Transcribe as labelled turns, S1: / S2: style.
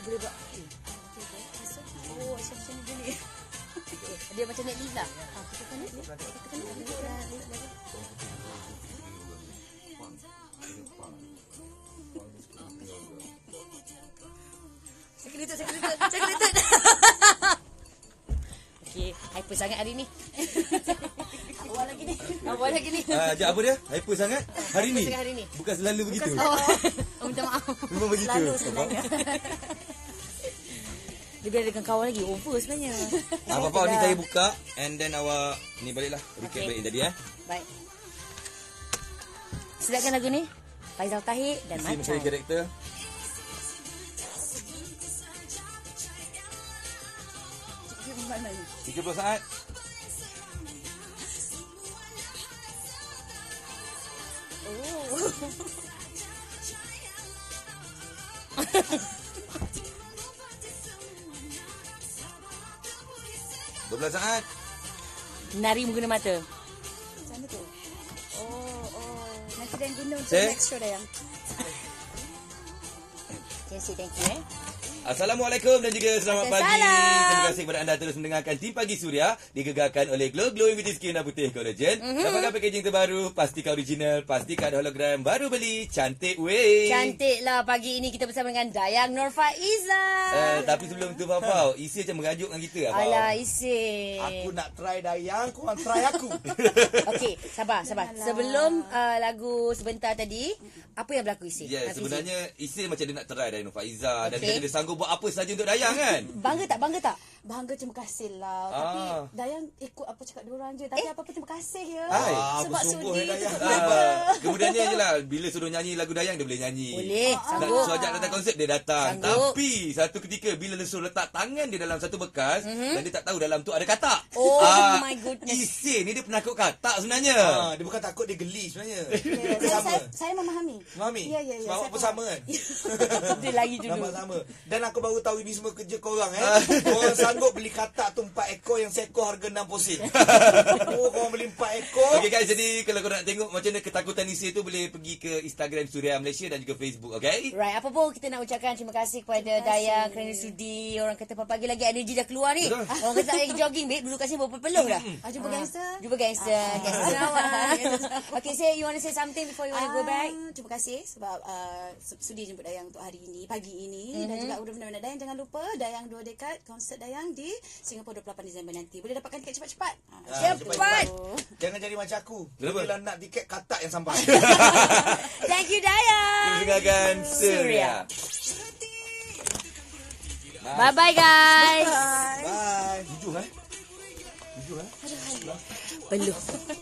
S1: Boleh buat. Oh, macam ni boleh. Dia macam Netflix lah. Kita kan Netflix. Saya kena tutut. Okey, hyper sangat hari ni. Awal lagi ni.
S2: Sekejap, apa dia? Hyper sangat? Hari ni? Bukan selalu begitu?
S1: Minta maaf.
S2: Memang begitu?
S1: Selalu sebenarnya. Dia biar dengan kawan lagi. Over sebenarnya.
S2: Apa-apa ni saya buka. And then awak ni baliklah. Recap balik tadi
S1: Baik. Sedapkan lagu ni. Faizal Tahir dan
S2: Isi
S1: Macai.
S2: mencari karakter. 30 saat.
S1: Oh.
S2: 12 saat.
S1: Nari mengguna mata.
S3: Macam mana tu? Oh. Nanti Dan guna untuk
S2: Saya?
S3: next show Dayang.
S1: Thank you.
S2: Assalamualaikum dan juga selamat pagi. Terima kasih kepada anda terus mendengarkan Tim Pagi Suria digegarkan oleh Glow Glowing Beauty Skin dan Putih Collagen. Dapatkan packaging terbaru, pastikan original, pastikan ada hologram, baru beli, cantik weh.
S1: Cantiklah pagi ini kita bersama dengan Dayang Nur Faiza.
S2: Tapi sebelum tu Fafau, Isi macam mengajuk dengan kita.
S1: Alah Isi.
S4: Aku nak try Dayang, korang try aku.
S1: Okey, sabar. Sebelum lagu sebentar tadi, apa yang berlaku Isi?
S2: Ya, sebenarnya Isi macam dia nak try Dayang Nur Faiza dan
S1: Okey.
S2: dia sanggup buat apa saja untuk Dayang kan?
S1: Bangga tak?
S3: Bangga, terima kasih lah. Tapi Dayang ikut apa cakap diorang je. Tapi apa-apa terima kasih ya. Sebab
S4: bersungguh
S3: sudi
S4: Dayang.
S3: tutup mata.
S2: Kemudiannya je lah, bila suruh nyanyi lagu Dayang dia boleh nyanyi.
S1: Boleh,
S2: Nak
S1: sanggup.
S2: suruh ajak datang konsert dia datang.
S1: Sanggup.
S2: Tapi satu ketika bila dia suruh letak tangan dia dalam satu bekas dan dia tak tahu dalam tu ada katak.
S1: Oh my goodness.
S2: Isi ni dia penakut katak sebenarnya.
S4: Dia bukan takut, dia geli sebenarnya.
S3: Saya memahami.
S4: Mami,
S3: Ya.
S4: sebab awak
S3: saya
S4: pun sama kan?
S1: Dia lagi dulu.
S4: Nampak sama. Dan aku baru tahu ini semua kerja korang Korang sanggup beli katak tu 4 ekor yang seekor harga 60 sen. Korang beli 4 ekor.
S2: Okay guys, jadi kalau korang nak tengok macam mana ketakutan Isi tu, boleh pergi ke Instagram Suria Malaysia dan juga Facebook, okay?
S1: Right, apa pun kita nak ucapkan terima kasih kepada Dayang kerana sudi. Orang kata pagi lagi energi dah keluar ni.
S2: Betul.
S1: Orang kata lagi jogging, babe, duduk kat sini berpeluh dah.
S3: Jumpa gangster.
S1: Jumpa gangster. Gangster Sarawak. Okay, you want to say something before you want to go back?
S3: Terima kasih sebab sudi jemput Dayang untuk hari ini, pagi ini. Dan juga benar-benar Dayang jangan lupa Dayang 2 dekad konsert Dayang di Singapura 28 Disember nanti. Boleh dapatkan tiket cepat-cepat.
S1: Cepat.
S4: Jangan jadi macam aku.
S2: Kenapa?
S4: Bila nak tiket katak yang sampai.
S1: Thank you, Dayang.
S2: Kita dengarkan Suria.
S1: Bye-bye, guys.
S4: Bye.
S2: Hujung
S1: Peluh.